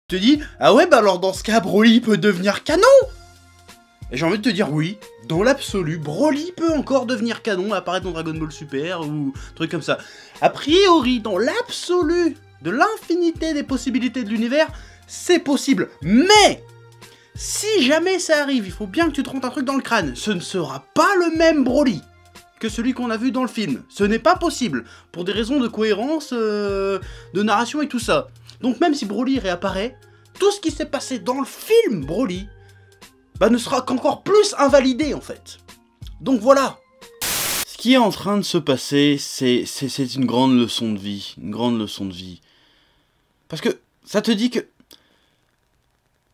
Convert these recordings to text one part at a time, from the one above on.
te dis, ah ouais, bah alors dans ce cas, Broly peut devenir canon. Et j'ai envie de te dire oui, dans l'absolu, Broly peut encore devenir canon, apparaître dans Dragon Ball Super ou truc comme ça. A priori, dans l'absolu de l'infinité des possibilités de l'univers, c'est possible. Mais si jamais ça arrive, il faut bien que tu te rentres un truc dans le crâne. Ce ne sera pas le même Broly que celui qu'on a vu dans le film. Ce n'est pas possible, pour des raisons de cohérence, de narration et tout ça. Donc même si Broly réapparaît, tout ce qui s'est passé dans le film Broly, bah ne sera qu'encore plus invalidé en fait. Donc voilà. Ce qui est en train de se passer, c'est une grande leçon de vie. Une grande leçon de vie. Parce que ça te dit que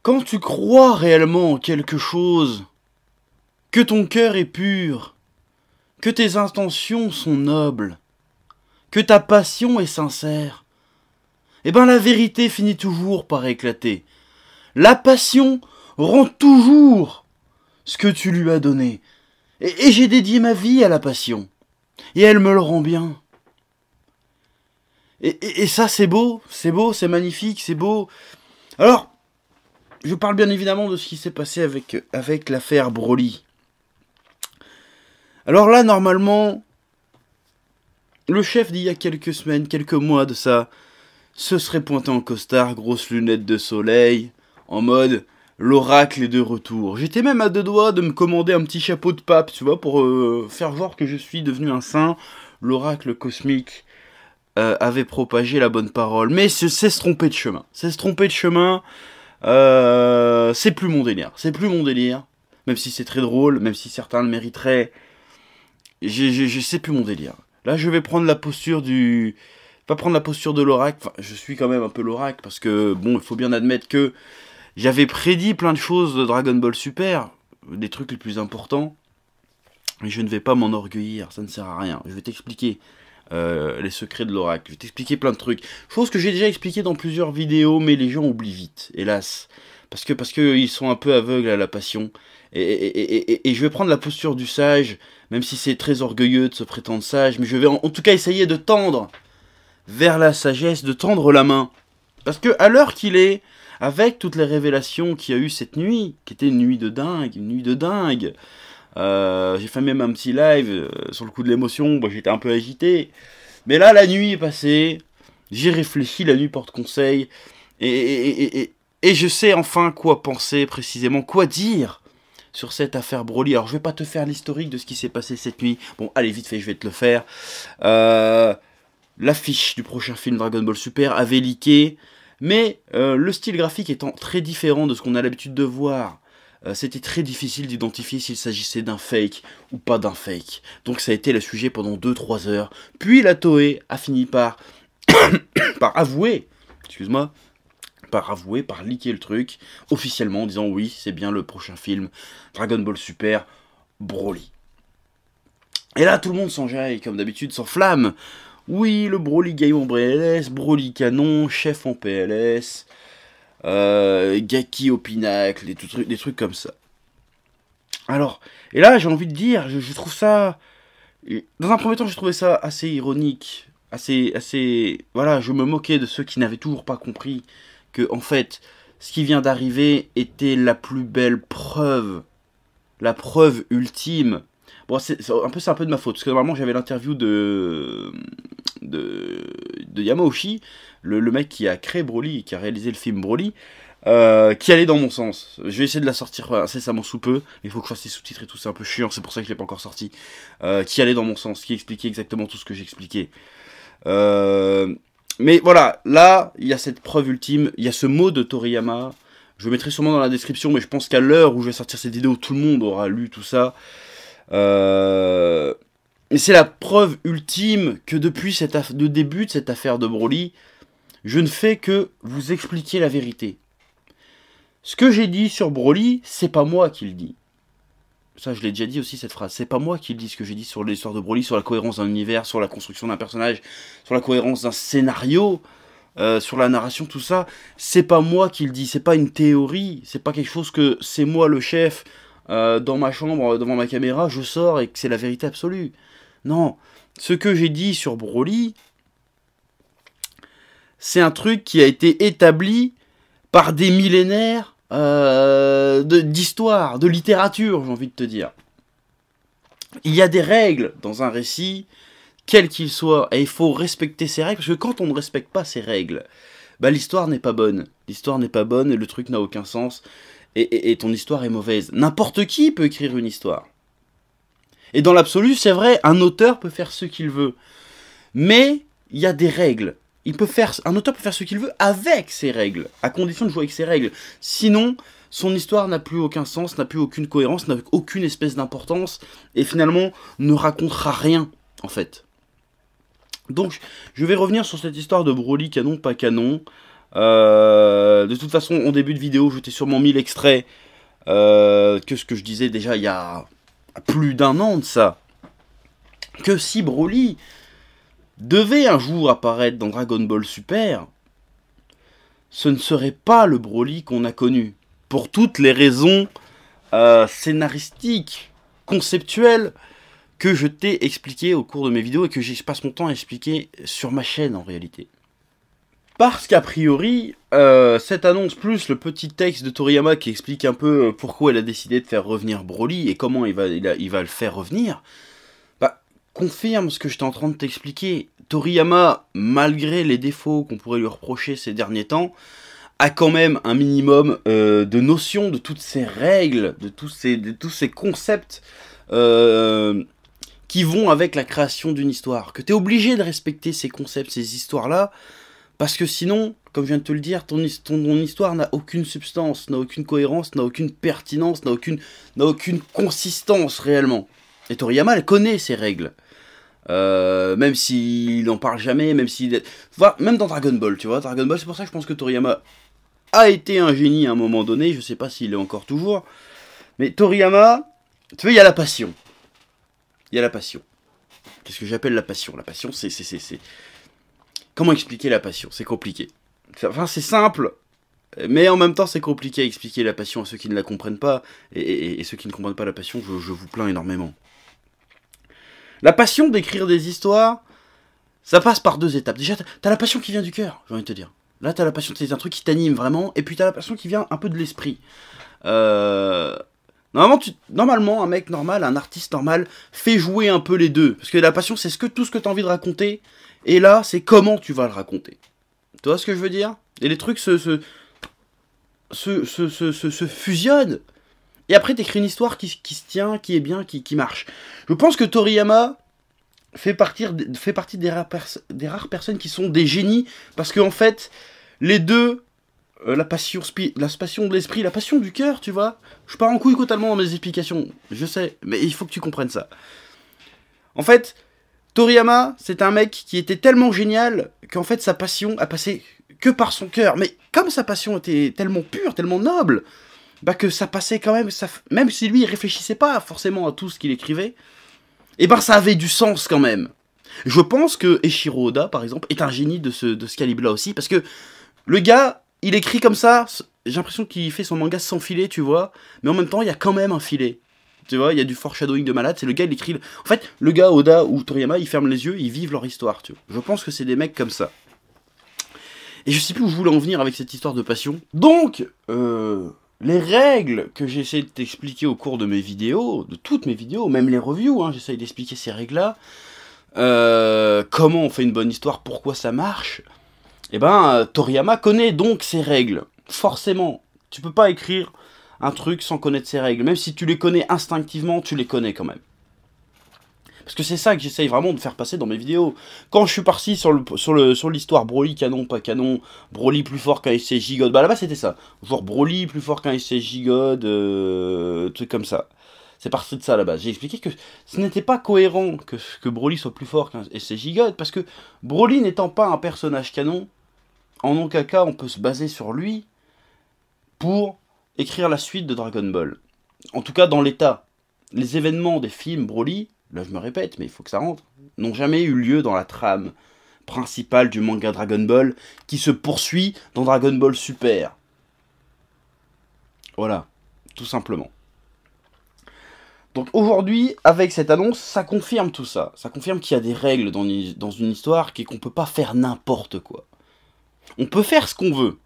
quand tu crois réellement en quelque chose, que ton cœur est pur, que tes intentions sont nobles, que ta passion est sincère, eh ben la vérité finit toujours par éclater. La passion rend toujours ce que tu lui as donné. Et j'ai dédié ma vie à la passion. Et elle me le rend bien. Et ça c'est beau, c'est magnifique, c'est beau. Alors, je parle bien évidemment de ce qui s'est passé avec l'affaire Broly. Alors là, normalement, le chef d'il y a quelques semaines, quelques mois de ça, se serait pointé en costard, grosses lunettes de soleil, en mode l'oracle est de retour. J'étais même à deux doigts de me commander un petit chapeau de pape, tu vois, pour faire genre que je suis devenu un saint. L'oracle cosmique avait propagé la bonne parole. Mais c'est se tromper de chemin. C'est se tromper de chemin. C'est plus mon délire. C'est plus mon délire. Même si c'est très drôle, même si certains le mériteraient. Je sais plus mon délire. Là, je vais prendre la posture du... Pas prendre la posture de l'oracle. Enfin, je suis quand même un peu l'oracle. Parce que, bon, il faut bien admettre que j'avais prédit plein de choses de Dragon Ball Super. Des trucs les plus importants. Mais je ne vais pas m'enorgueillir. Ça ne sert à rien. Je vais t'expliquer les secrets de l'oracle. Je vais t'expliquer plein de trucs. Chose que j'ai déjà expliqué dans plusieurs vidéos. Mais les gens oublient vite. Hélas. Parce que ils sont un peu aveugles à la passion. Et je vais prendre la posture du sage. Même si c'est très orgueilleux de se prétendre sage. Mais je vais en tout cas essayer de tendre vers la sagesse, de tendre la main. Parce que à l'heure qu'il est, avec toutes les révélations qu'il y a eu cette nuit, qui était une nuit de dingue, j'ai fait même un petit live sur le coup de l'émotion, bon, j'étais un peu agité. Mais là, la nuit est passée, j'ai réfléchi, la nuit porte conseil, et je sais enfin quoi penser précisément, quoi dire sur cette affaire Broly. Alors je vais pas te faire l'historique de ce qui s'est passé cette nuit, bon allez vite fait, je vais te le faire. L'affiche du prochain film Dragon Ball Super avait leaké, mais le style graphique étant très différent de ce qu'on a l'habitude de voir, c'était très difficile d'identifier s'il s'agissait d'un fake ou pas d'un fake. Donc ça a été le sujet pendant 2-3 heures. Puis la Toei a fini par avouer, par leaker le truc, officiellement en disant oui, c'est bien le prochain film Dragon Ball Super Broly. Et là tout le monde s'enjaille, comme d'habitude, s'enflamme. Oui, le Broly gaillon en PLS, Broly canon, chef en PLS, Gaki au pinacle, des trucs comme ça. Alors, et là j'ai envie de dire, je trouve ça... Dans un premier temps, j'ai trouvé ça assez ironique, voilà, je me moquais de ceux qui n'avaient toujours pas compris que, en fait, ce qui vient d'arriver était la plus belle preuve, la preuve ultime. Bon, c'est un peu de ma faute, parce que normalement j'avais l'interview de Yamauchi, le mec qui a créé Broly, qui a réalisé le film Broly, qui allait dans mon sens. Je vais essayer de la sortir incessamment sous peu, il faut que je fasse les sous-titres et tout, c'est un peu chiant, c'est pour ça que je l'ai pas encore sorti. Qui allait dans mon sens, qui expliquait exactement tout ce que j'expliquais. Mais voilà, là, il y a cette preuve ultime, il y a ce mot de Toriyama, je le mettrai sûrement dans la description, mais je pense qu'à l'heure où je vais sortir cette vidéo, tout le monde aura lu tout ça. Et c'est la preuve ultime que depuis le début de cette affaire de Broly, je ne fais que vous expliquer la vérité. Ce que j'ai dit sur Broly, c'est pas moi qui le dis. Ça, je l'ai déjà dit aussi, cette phrase. C'est pas moi qui le dis, ce que j'ai dit sur l'histoire de Broly, sur la cohérence d'un univers, sur la construction d'un personnage, sur la cohérence d'un scénario, sur la narration, tout ça. C'est pas moi qui le dis, c'est pas une théorie, c'est pas quelque chose que c'est moi le chef, dans ma chambre, devant ma caméra, je sors et que c'est la vérité absolue. Non, ce que j'ai dit sur Broly, c'est un truc qui a été établi par des millénaires d'histoire, de littérature, j'ai envie de te dire. Il y a des règles dans un récit, quel qu'il soit, et il faut respecter ces règles, parce que quand on ne respecte pas ces règles, bah l'histoire n'est pas bonne. L'histoire n'est pas bonne, et le truc n'a aucun sens, et ton histoire est mauvaise. N'importe qui peut écrire une histoire. Et dans l'absolu, c'est vrai, un auteur peut faire ce qu'il veut. Mais il y a des règles. Un auteur peut faire ce qu'il veut avec ses règles, à condition de jouer avec ses règles. Sinon, son histoire n'a plus aucun sens, n'a plus aucune cohérence, n'a aucune espèce d'importance, et finalement ne racontera rien, en fait. Donc, je vais revenir sur cette histoire de Broly, canon, pas canon. De toute façon, en début de vidéo, je t'ai sûrement mis l'extrait que ce que je disais déjà il y a plus d'un an de ça. Que si Broly devait un jour apparaître dans Dragon Ball Super, ce ne serait pas le Broly qu'on a connu. Pour toutes les raisons scénaristiques, conceptuelles, que je t'ai expliqué au cours de mes vidéos et que je passe mon temps à expliquer sur ma chaîne en réalité. Parce qu'a priori, cette annonce plus le petit texte de Toriyama qui explique un peu pourquoi elle a décidé de faire revenir Broly et comment il va le faire revenir, bah, confirme ce que j'étais en train de t'expliquer. Toriyama, malgré les défauts qu'on pourrait lui reprocher ces derniers temps, a quand même un minimum de notion de toutes ces règles, de tous ces concepts qui vont avec la création d'une histoire. Que tu es obligé de respecter ces concepts, ces histoires-là, parce que sinon, comme je viens de te le dire, ton histoire n'a aucune substance, n'a aucune cohérence, n'a aucune pertinence, n'a aucune consistance réellement. Et Toriyama, elle connaît ces règles. Même s'il n'en parle jamais, même dans Dragon Ball, tu vois, Dragon Ball, c'est pour ça que je pense que Toriyama a été un génie à un moment donné, je sais pas s'il est encore toujours, mais Toriyama, tu vois, il y a la passion. Il y a la passion. Qu'est-ce que j'appelle la passion? La passion, c'est... Comment expliquer la passion? C'est compliqué. Enfin, c'est simple, mais en même temps, c'est compliqué à expliquer la passion à ceux qui ne la comprennent pas, et ceux qui ne comprennent pas la passion, je vous plains énormément. La passion d'écrire des histoires, ça passe par deux étapes. Déjà, t'as la passion qui vient du cœur, j'ai envie de te dire. Là, t'as la passion, c'est un truc qui t'anime vraiment, et puis t'as la passion qui vient un peu de l'esprit. Normalement, un mec normal, un artiste normal, fait jouer un peu les deux. Parce que la passion, c'est tout ce que t'as envie de raconter, et là, c'est comment tu vas le raconter. Tu vois ce que je veux dire? Et les trucs se fusionnent. Et après, t'écris une histoire qui se tient, qui est bien, qui marche. Je pense que Toriyama fait partie des rares personnes qui sont des génies, parce qu'en fait, les deux, la passion de l'esprit, la passion du cœur, tu vois, je pars en couille totalement dans mes explications, je sais, mais il faut que tu comprennes ça. En fait, Toriyama, c'est un mec qui était tellement génial qu'en fait, sa passion a passé que par son cœur. Mais comme sa passion était tellement pure, tellement noble, bah que ça passait quand même, même si lui il réfléchissait pas forcément à tout ce qu'il écrivait, et ben ça avait du sens quand même. Je pense que Eiichiro Oda, par exemple, est un génie de ce calibre-là aussi, parce que le gars, il écrit comme ça, j'ai l'impression qu'il fait son manga sans filet, tu vois, mais en même temps, il y a quand même un filet. Tu vois, il y a du foreshadowing de malade, c'est le gars, il écrit... En fait, le gars, Oda ou Toriyama, ils ferment les yeux, ils vivent leur histoire, tu vois. Je pense que c'est des mecs comme ça. Et je sais plus où je voulais en venir avec cette histoire de passion. Donc, les règles que j'essaie de t'expliquer au cours de mes vidéos, de toutes mes vidéos, même les reviews, hein, j'essaie d'expliquer ces règles-là, comment on fait une bonne histoire, pourquoi ça marche, et ben, Toriyama connaît donc ces règles, forcément. Tu peux pas écrire un truc sans connaître ses règles, même si tu les connais instinctivement, tu les connais quand même. Parce que c'est ça que j'essaye vraiment de faire passer dans mes vidéos. Quand je suis parti sur l'histoire Broly canon, pas canon, Broly plus fort qu'un SCJ God, bah là-bas c'était ça. Genre Broly plus fort qu'un SCJ God, truc comme ça. C'est parti de ça à la base. J'ai expliqué que ce n'était pas cohérent que Broly soit plus fort qu'un SCJ God, parce que Broly n'étant pas un personnage canon, en aucun cas on peut se baser sur lui pour écrire la suite de Dragon Ball. En tout cas dans l'état. Les événements des films Broly, là je me répète, mais il faut que ça rentre, n'ont jamais eu lieu dans la trame principale du manga Dragon Ball qui se poursuit dans Dragon Ball Super. Voilà, tout simplement. Donc aujourd'hui, avec cette annonce, ça confirme tout ça. Ça confirme qu'il y a des règles dans une histoire et qu'on peut pas faire n'importe quoi. On peut faire ce qu'on veut.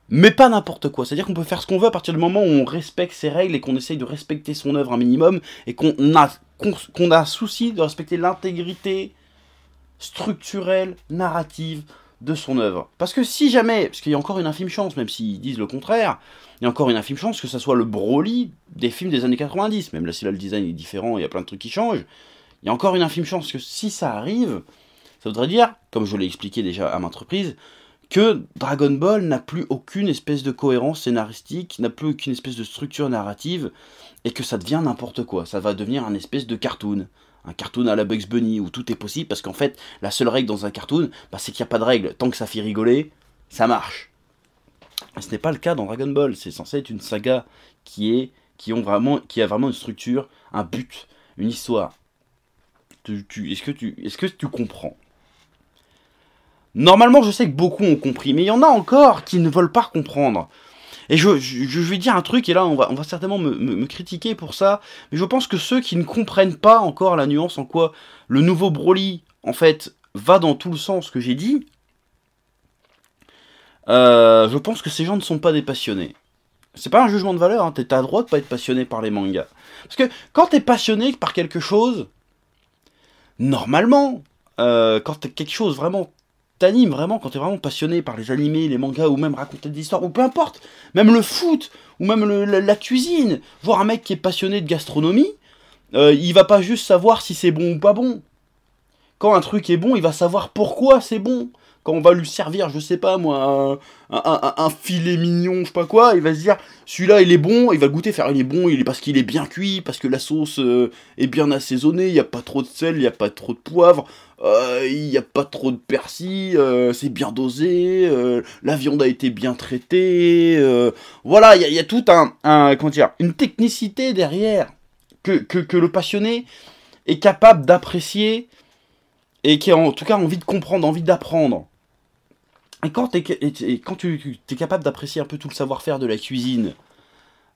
Mais pas n'importe quoi. C'est-à-dire qu'on peut faire ce qu'on veut à partir du moment où on respecte ses règles et qu'on essaye de respecter son œuvre un minimum et qu'on a souci de respecter l'intégrité structurelle, narrative de son œuvre. Parce que si jamais, parce qu'il y a encore une infime chance, même s'ils disent le contraire, il y a encore une infime chance que ça soit le Broly des films des années 90, même là si là le design est différent, il y a plein de trucs qui changent, il y a encore une infime chance que si ça arrive, ça voudrait dire, comme je l'ai expliqué déjà à maintes reprises, que Dragon Ball n'a plus aucune espèce de cohérence scénaristique, n'a plus aucune espèce de structure narrative, et que ça devient n'importe quoi. Ça va devenir un espèce de cartoon. Un cartoon à la Bugs Bunny, où tout est possible, parce qu'en fait, la seule règle dans un cartoon, bah, c'est qu'il n'y a pas de règle. Tant que ça fait rigoler, ça marche. Et ce n'est pas le cas dans Dragon Ball. C'est censé être une saga qui a vraiment une structure, un but, une histoire. Est-ce que tu comprends? Normalement, je sais que beaucoup ont compris, mais il y en a encore qui ne veulent pas comprendre. Et je vais dire un truc, et là, on va certainement me critiquer pour ça, mais je pense que ceux qui ne comprennent pas encore la nuance en quoi le nouveau Broly, en fait, va dans tout le sens que j'ai dit, je pense que ces gens ne sont pas des passionnés. C'est pas un jugement de valeur, hein, t'as le droit de pas être passionné par les mangas. Parce que quand t'es passionné par quelque chose, normalement, quand t'es quelque chose vraiment t'anime vraiment, quand t'es vraiment passionné par les animés, les mangas, ou même raconter des histoires, ou peu importe, même le foot, ou même la cuisine, voir un mec qui est passionné de gastronomie, il va pas juste savoir si c'est bon ou pas bon. Quand un truc est bon, il va savoir pourquoi c'est bon. Quand on va lui servir, je sais pas moi, un filet mignon, je sais pas quoi, il va se dire, celui-là il est bon, il va le goûter, faire il est bon, parce qu'il est bien cuit, parce que la sauce est bien assaisonnée, il n'y a pas trop de sel, il n'y a pas trop de poivre, il n'y a pas trop de persil, c'est bien dosé, la viande a été bien traitée, voilà, il y a tout comment dire, une technicité derrière que le passionné est capable d'apprécier et qui a en tout cas envie de comprendre, envie d'apprendre. Et quand tu es capable d'apprécier un peu tout le savoir-faire de la cuisine,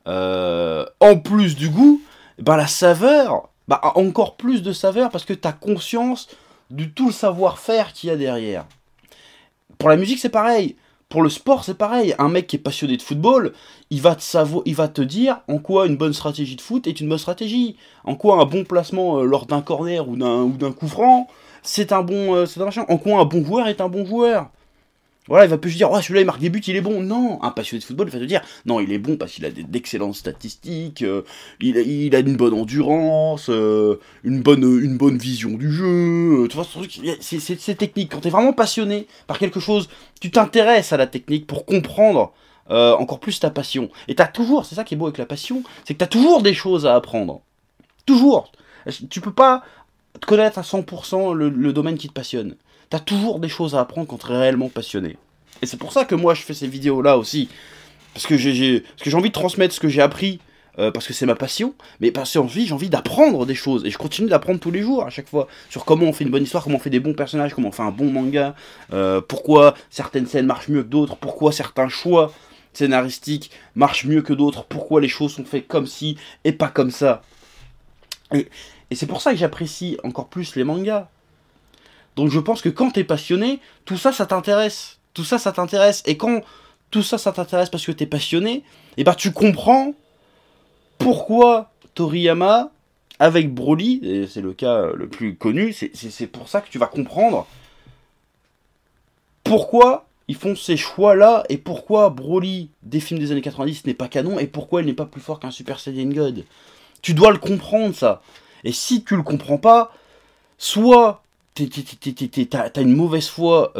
en plus du goût, bah la saveur, bah encore plus de saveur parce que tu as conscience de tout le savoir-faire qu'il y a derrière. Pour la musique, c'est pareil. Pour le sport, c'est pareil. Un mec qui est passionné de football, il va te dire en quoi une bonne stratégie de foot est une bonne stratégie. En quoi un bon placement lors d'un corner ou d'un coup franc, c'est un machin. En quoi un bon joueur est un bon joueur. Voilà, il va plus se dire, oh, celui-là il marque des buts, il est bon. Non, un passionné de football, il va te dire, non, il est bon parce qu'il a d'excellentes statistiques, il a une bonne endurance, une bonne vision du jeu. Tu vois, c'est technique. Quand tu es vraiment passionné par quelque chose, tu t'intéresses à la technique pour comprendre encore plus ta passion. Et t'as toujours, c'est ça qui est beau avec la passion, c'est que tu as toujours des choses à apprendre. Toujours. Tu peux pas te connaître à 100% le domaine qui te passionne. T'as toujours des choses à apprendre quand t'es réellement passionné. Et c'est pour ça que moi je fais ces vidéos là aussi. Parce que j'ai envie de transmettre ce que j'ai appris. Parce que c'est ma passion. Mais parce que j'ai envie d'apprendre des choses. Et je continue d'apprendre tous les jours à chaque fois. Sur comment on fait une bonne histoire, comment on fait des bons personnages, comment on fait un bon manga. Pourquoi certaines scènes marchent mieux que d'autres. Pourquoi certains choix scénaristiques marchent mieux que d'autres. Pourquoi les choses sont faites comme ci et pas comme ça. Et c'est pour ça que j'apprécie encore plus les mangas. Donc je pense que quand t'es passionné, tout ça, ça t'intéresse. Tout ça, ça t'intéresse. Et quand tout ça, ça t'intéresse parce que t'es passionné, et bah tu comprends pourquoi Toriyama, avec Broly, et c'est le cas le plus connu, c'est pour ça que tu vas comprendre pourquoi ils font ces choix-là, et pourquoi Broly, des films des années 90, n'est pas canon, et pourquoi il n'est pas plus fort qu'un Super Saiyan God. Tu dois le comprendre, ça. Et si tu le comprends pas, soit t'as une mauvaise foi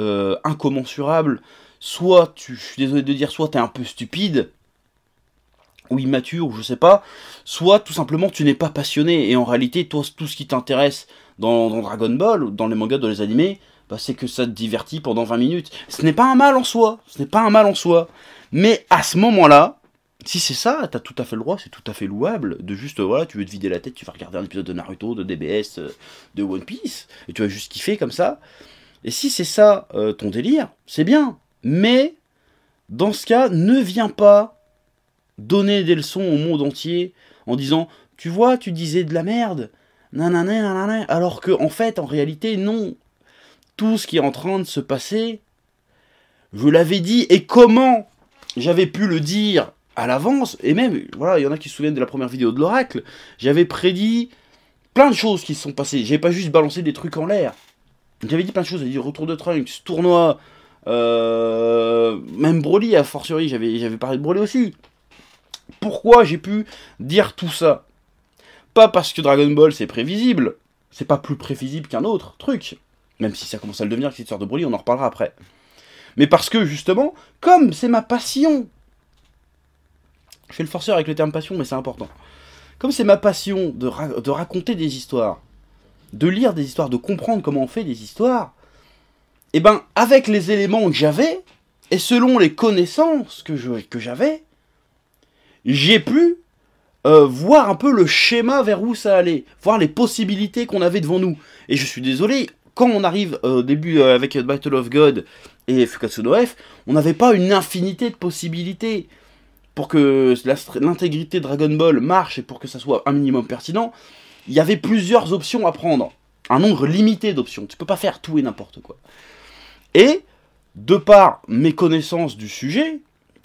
incommensurable, soit, je suis désolé de dire, soit t'es un peu stupide, ou immature, ou je sais pas, soit tout simplement tu n'es pas passionné, et en réalité, toi, tout ce qui t'intéresse dans Dragon Ball, ou dans les mangas, dans les animés, bah, c'est que ça te divertit pendant 20 minutes. Ce n'est pas un mal en soi, ce n'est pas un mal en soi, mais à ce moment-là, si c'est ça, t'as tout à fait le droit, c'est tout à fait louable, de juste, voilà, tu veux te vider la tête, tu vas regarder un épisode de Naruto, de DBS, de One Piece, et tu vas juste kiffer comme ça. Et si c'est ça, ton délire, c'est bien. Mais, dans ce cas, ne viens pas donner des leçons au monde entier, en disant, tu vois, tu disais de la merde, nanana, nanana, alors que, en fait, en réalité, non. Tout ce qui est en train de se passer, je l'avais dit, et comment j'avais pu le dire à l'avance, et même, voilà, il y en a qui se souviennent de la première vidéo de l'oracle, j'avais prédit plein de choses qui se sont passées, j'avais pas juste balancé des trucs en l'air. J'avais dit plein de choses, j'avais dit retour de Trunks, tournoi, même Broly, a fortiori, j'avais parlé de Broly aussi. Pourquoi j'ai pu dire tout ça? Pas parce que Dragon Ball c'est prévisible, c'est pas plus prévisible qu'un autre truc, même si ça commence à le devenir avec cette histoire de Broly, on en reparlera après. Mais parce que justement, comme c'est ma passion, je fais le forceur avec le terme passion, mais c'est important. Comme c'est ma passion de raconter des histoires, de lire des histoires, de comprendre comment on fait des histoires, et ben avec les éléments que j'avais, et selon les connaissances que j'avais, j'ai pu voir un peu le schéma vers où ça allait, voir les possibilités qu'on avait devant nous. Et je suis désolé, quand on arrive au début avec Battle of God et Fukatsu no F, on n'avait pas une infinité de possibilités. Pour que l'intégrité de Dragon Ball marche et pour que ça soit un minimum pertinent, il y avait plusieurs options à prendre. Un nombre limité d'options. Tu peux pas faire tout et n'importe quoi. Et, de par mes connaissances du sujet,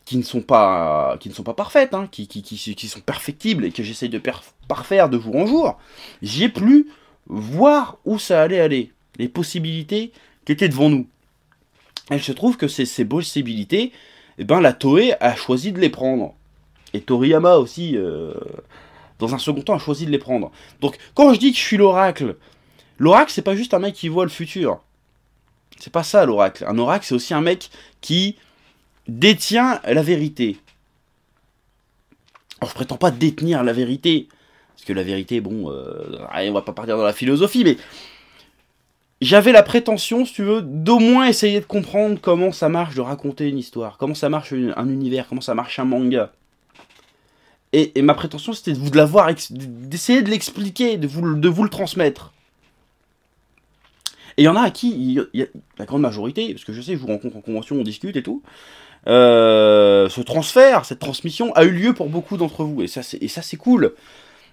qui ne sont pas parfaites, hein, qui sont perfectibles et que j'essaye de parfaire de jour en jour, j'ai pu voir où ça allait aller. Les possibilités qui étaient devant nous. Et il se trouve que ces possibilités, eh ben, la Toei a choisi de les prendre. Et Toriyama aussi, dans un second temps, a choisi de les prendre. Donc, quand je dis que je suis l'oracle, l'oracle, c'est pas juste un mec qui voit le futur. C'est pas ça, l'oracle. Un oracle, c'est aussi un mec qui détient la vérité. Alors, je prétends pas détenir la vérité. Parce que la vérité, bon, on va pas partir dans la philosophie, mais j'avais la prétention, si tu veux, d'au moins essayer de comprendre comment ça marche de raconter une histoire, comment ça marche un univers, comment ça marche un manga. Et ma prétention, c'était de vous de l'avoir, d'essayer de l'expliquer, de vous le transmettre. Et il y en a à qui, la grande majorité, parce que je sais, je vous rencontre en convention, on discute et tout, ce transfert, cette transmission a eu lieu pour beaucoup d'entre vous, et ça c'est cool.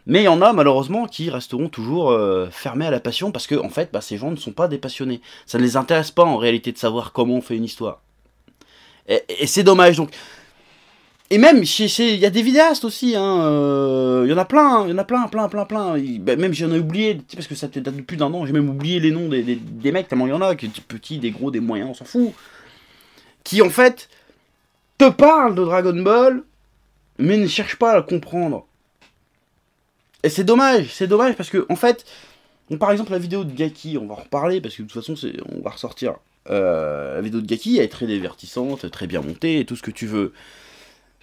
Mais il y en a malheureusement qui resteront toujours fermés à la passion parce que en fait ces gens ne sont pas des passionnés. Ça ne les intéresse pas en réalité de savoir comment on fait une histoire. Et c'est dommage donc. Et même il y a des vidéastes aussi, hein, il y en a plein, plein. Même j'en ai oublié, parce que ça date depuis d'un an, j'ai même oublié les noms des mecs, tellement il y en a, des petits, des gros, des moyens, on s'en fout. Qui en fait te parlent de Dragon Ball, mais ne cherchent pas à le comprendre. Et c'est dommage parce que, en fait, par exemple, la vidéo de Gaki, on va en reparler parce que de toute façon, on va ressortir. La vidéo de Gaki, elle est très divertissante, très bien montée et tout ce que tu veux.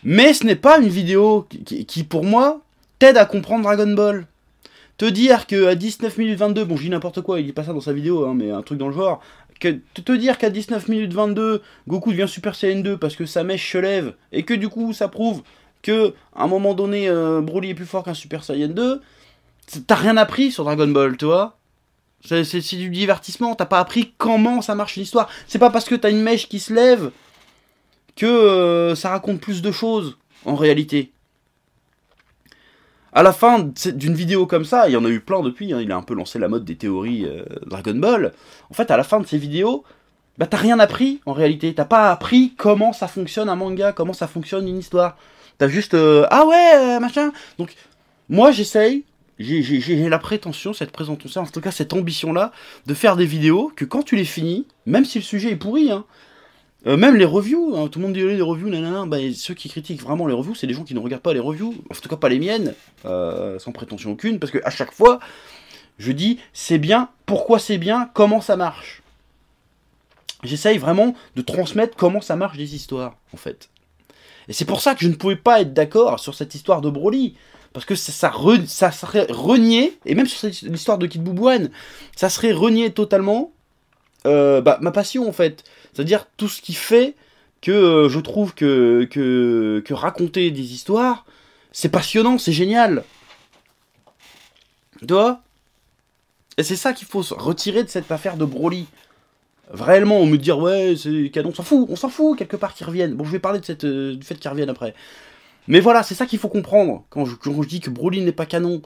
Mais ce n'est pas une vidéo qui pour moi, t'aide à comprendre Dragon Ball. Te dire qu'à 19 minutes 22, bon, je dis n'importe quoi, il dit pas ça dans sa vidéo, hein, mais un truc dans le genre. Te dire qu'à 19 minutes 22, Goku devient Super Saiyan 2 parce que sa mèche se lève et que du coup, ça prouve que à un moment donné, Broly est plus fort qu'un Super Saiyan 2, t'as rien appris sur Dragon Ball, tu vois. C'est du divertissement, t'as pas appris comment ça marche une histoire. C'est pas parce que t'as une mèche qui se lève que ça raconte plus de choses, en réalité. À la fin d'une vidéo comme ça, il y en a eu plein depuis, hein, il a un peu lancé la mode des théories Dragon Ball. En fait, à la fin de ces vidéos, bah t'as rien appris, en réalité. T'as pas appris comment ça fonctionne un manga, comment ça fonctionne une histoire. T'as juste ah ouais machin. Donc moi j'essaye, j'ai la prétention, cette présentation, en tout cas cette ambition là, de faire des vidéos que quand tu les finis, même si le sujet est pourri, hein, même les reviews, hein, tout le monde dit les reviews, nanana, bah, ceux qui critiquent vraiment les reviews, c'est des gens qui ne regardent pas les reviews, en tout cas pas les miennes, sans prétention aucune, parce que à chaque fois je dis c'est bien, pourquoi c'est bien, comment ça marche. J'essaye vraiment de transmettre comment ça marche des histoires, en fait. Et c'est pour ça que je ne pouvais pas être d'accord sur cette histoire de Broly. Parce que ça serait renier, et même sur l'histoire de Kid Bubuan, ça serait renier totalement ma passion en fait. C'est-à-dire tout ce qui fait que je trouve que raconter des histoires, c'est passionnant, c'est génial. Tu vois? Et c'est ça qu'il faut retirer de cette affaire de Broly. Réellement, on me dire ouais, c'est canon, on s'en fout quelque part qu'ils reviennent. Bon, je vais parler de du fait qu'ils reviennent après. Mais voilà, c'est ça qu'il faut comprendre quand je dis que Broly n'est pas canon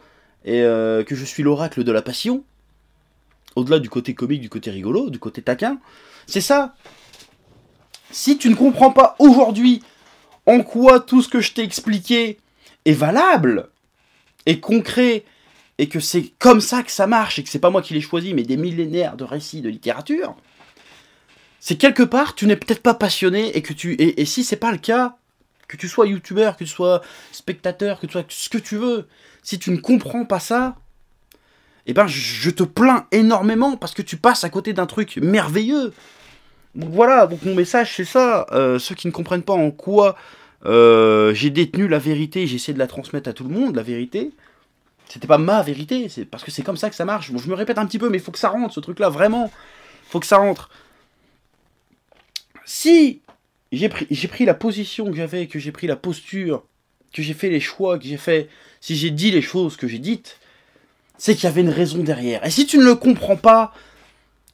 et que je suis l'oracle de la passion. Au-delà du côté comique, du côté rigolo, du côté taquin, c'est ça. Si tu ne comprends pas aujourd'hui, en quoi tout ce que je t'ai expliqué est valable, est concret, et que c'est comme ça que ça marche, et que c'est pas moi qui l'ai choisi, mais des millénaires de récits de littérature, c'est quelque part, tu n'es peut-être pas passionné, et que et si c'est pas le cas, que tu sois youtubeur, que tu sois spectateur, que tu sois ce que tu veux, si tu ne comprends pas ça, eh ben je te plains énormément, parce que tu passes à côté d'un truc merveilleux. Donc voilà, donc mon message c'est ça, ceux qui ne comprennent pas en quoi j'ai détenu la vérité, j'ai essayé de la transmettre à tout le monde, la vérité. C'était pas ma vérité, c'est parce que c'est comme ça que ça marche. Bon, je me répète un petit peu, mais il faut que ça rentre, ce truc-là, vraiment. Faut que ça rentre. Si j'ai pris la position que j'avais, que j'ai pris la posture, que j'ai fait les choix que j'ai fait, si j'ai dit les choses que j'ai dites, c'est qu'il y avait une raison derrière. Et si tu ne le comprends pas,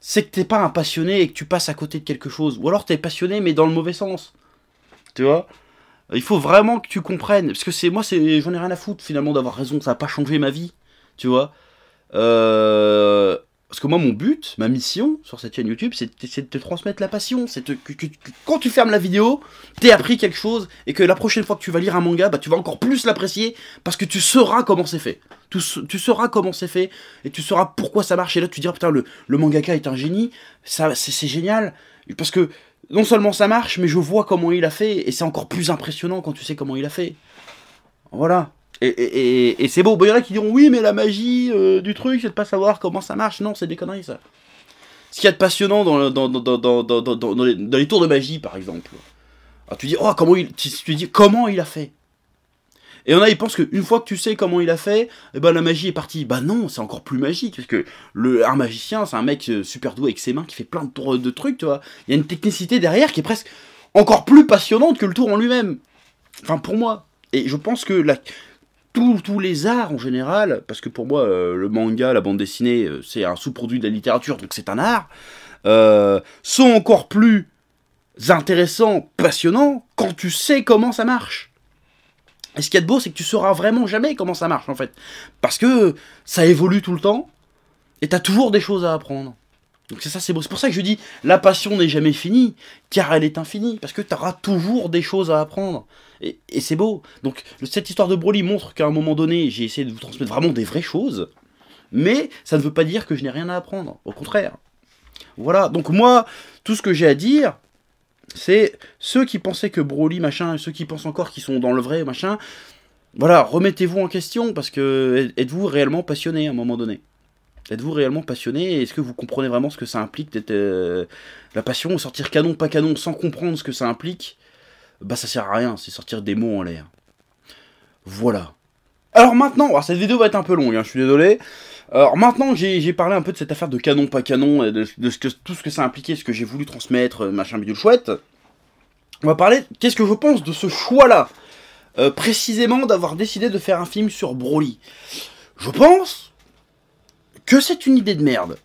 c'est que t'es pas un passionné et que tu passes à côté de quelque chose. Ou alors t'es passionné, mais dans le mauvais sens. Tu vois ? Il faut vraiment que tu comprennes, parce que j'en ai rien à foutre finalement d'avoir raison, ça n'a pas changé ma vie, tu vois. Parce que moi, mon but, ma mission sur cette chaîne YouTube, c'est de te transmettre la passion. C'est que quand tu fermes la vidéo, t'aies appris quelque chose, et que la prochaine fois que tu vas lire un manga, bah, tu vas encore plus l'apprécier, parce que tu sauras comment c'est fait. Tu sauras comment c'est fait, et tu sauras pourquoi ça marche. Et là, tu diras, putain, le mangaka est un génie, c'est génial, parce que non seulement ça marche, mais je vois comment il a fait, et c'est encore plus impressionnant quand tu sais comment il a fait. Voilà. Et c'est beau. Bon, il y en a qui diront, oui, mais la magie du truc, c'est de pas savoir comment ça marche. Non, c'est des conneries, ça. Ce qu'il y a de passionnant dans les tours de magie, par exemple. Alors, tu dis, oh, tu dis, comment il a fait. Et il y en a, ils pensent qu'une fois que tu sais comment il a fait, eh ben, la magie est partie. Bah non, c'est encore plus magique, parce que un magicien, c'est un mec super doué avec ses mains qui fait plein de tours de trucs, tu vois. Il y a une technicité derrière qui est presque encore plus passionnante que le tour en lui-même. Enfin, pour moi. Et je pense que tous les arts en général, parce que pour moi, le manga, la bande dessinée, c'est un sous-produit de la littérature, donc c'est un art, sont encore plus intéressants, passionnants, quand tu sais comment ça marche. Et ce qu'il y a de beau, c'est que tu sauras vraiment jamais comment ça marche, en fait. Parce que ça évolue tout le temps, et t'as toujours des choses à apprendre. Donc c'est ça, c'est beau. C'est pour ça que je dis, la passion n'est jamais finie, car elle est infinie, parce que t'auras toujours des choses à apprendre. Et c'est beau. Donc cette histoire de Broly montre qu'à un moment donné, j'ai essayé de vous transmettre vraiment des vraies choses, mais ça ne veut pas dire que je n'ai rien à apprendre. Au contraire. Voilà, donc moi, tout ce que j'ai à dire, c'est ceux qui pensaient que Broly, machin, ceux qui pensent encore qu'ils sont dans le vrai, machin, voilà, remettez-vous en question, parce que êtes-vous réellement passionné à un moment donné? Êtes-vous réellement passionné? Est-ce que vous comprenez vraiment ce que ça implique d'être la passion? Sortir canon, pas canon, sans comprendre ce que ça implique, bah ça sert à rien, c'est sortir des mots en l'air. Voilà. Alors maintenant, cette vidéo va être un peu longue, hein, je suis désolé. Alors maintenant j'ai parlé un peu de cette affaire de canon, pas canon, et de tout ce que ça impliquait, ce que j'ai voulu transmettre, machin bidule chouette. On va parler, qu'est-ce que je pense de ce choix-là, précisément d'avoir décidé de faire un film sur Broly. Je pense que c'est une idée de merde.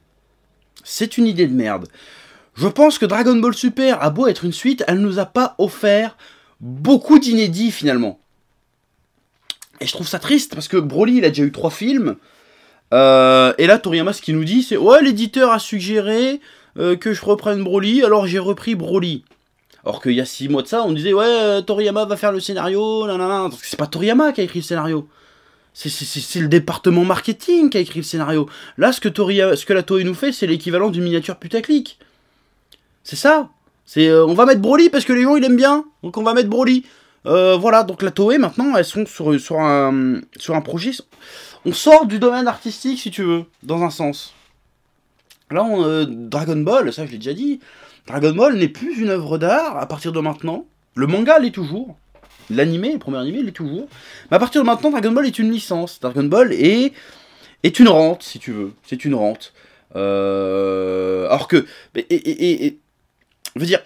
C'est une idée de merde. Je pense que Dragon Ball Super a beau être une suite, elle nous a pas offert beaucoup d'inédits finalement. Et je trouve ça triste parce que Broly il a déjà eu 3 films. Et là Toriyama ce qu'il nous dit c'est ouais l'éditeur a suggéré que je reprenne Broly, alors j'ai repris Broly. Alors qu'il y a 6 mois de ça on disait ouais Toriyama va faire le scénario, nanana. C'est pas Toriyama qui a écrit le scénario. C'est le département marketing qui a écrit le scénario. Là ce que la Toei nous fait c'est l'équivalent d'une miniature putaclic. C'est ça. C'est on va mettre Broly parce que les gens ils aiment bien. Donc on va mettre Broly. Voilà, donc la Toei maintenant elles sont sur un projet. On sort du domaine artistique si tu veux, dans un sens. Là Dragon Ball, ça je l'ai déjà dit, Dragon Ball n'est plus une œuvre d'art à partir de maintenant. Le manga l'est toujours. L'animé, le premier animé l'est toujours. Mais à partir de maintenant, Dragon Ball est une licence. Dragon Ball est une rente, si tu veux. C'est une rente. Alors que... je veux dire,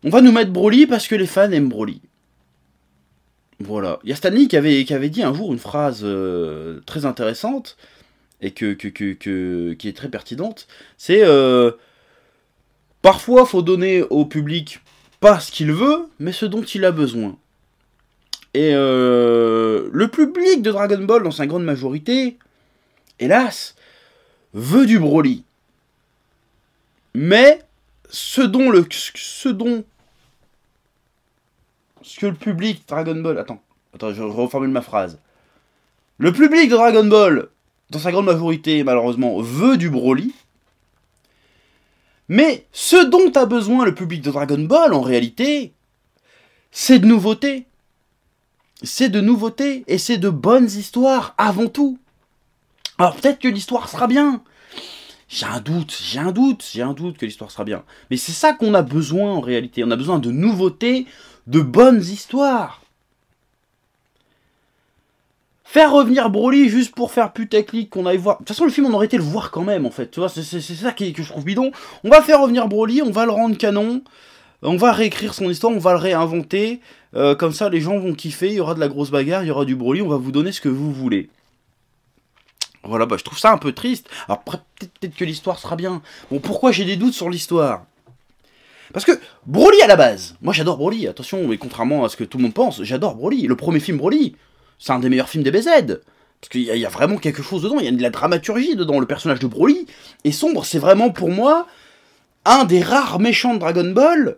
on va nous mettre Broly parce que les fans aiment Broly. Voilà. Il y a Stan Lee qui avait dit un jour une phrase très intéressante et qui est très pertinente. C'est parfois faut donner au public pas ce qu'il veut, mais ce dont il a besoin. Et le public de Dragon Ball, dans sa grande majorité, hélas, veut du Broly. Mais ce dont ce que le public Dragon Ball... Attends, je reformule ma phrase. Le public de Dragon Ball, dans sa grande majorité, malheureusement, veut du Broly. Mais ce dont a besoin le public de Dragon Ball, en réalité, c'est de nouveautés. C'est de nouveautés et c'est de bonnes histoires avant tout. Alors peut-être que l'histoire sera bien. J'ai un doute que l'histoire sera bien. Mais c'est ça qu'on a besoin en réalité. On a besoin de nouveautés, de bonnes histoires. Faire revenir Broly juste pour faire putaclic qu'on aille voir... De toute façon, le film, on aurait été le voir quand même, en fait. Tu vois, c'est ça que je trouve bidon. On va faire revenir Broly, on va le rendre canon. On va réécrire son histoire, on va le réinventer. Comme ça, les gens vont kiffer. Il y aura de la grosse bagarre, il y aura du Broly. On va vous donner ce que vous voulez. Voilà, bah je trouve ça un peu triste. Alors, peut-être que l'histoire sera bien. Bon, pourquoi j'ai des doutes sur l'histoire? Parce que Broly, à la base... Moi, j'adore Broly, attention, mais contrairement à ce que tout le monde pense, j'adore Broly. Le premier film Broly... C'est un des meilleurs films des BZ. Parce qu'il y a vraiment quelque chose dedans. Il y a de la dramaturgie dedans. Le personnage de Broly est sombre. C'est vraiment, pour moi, un des rares méchants de Dragon Ball.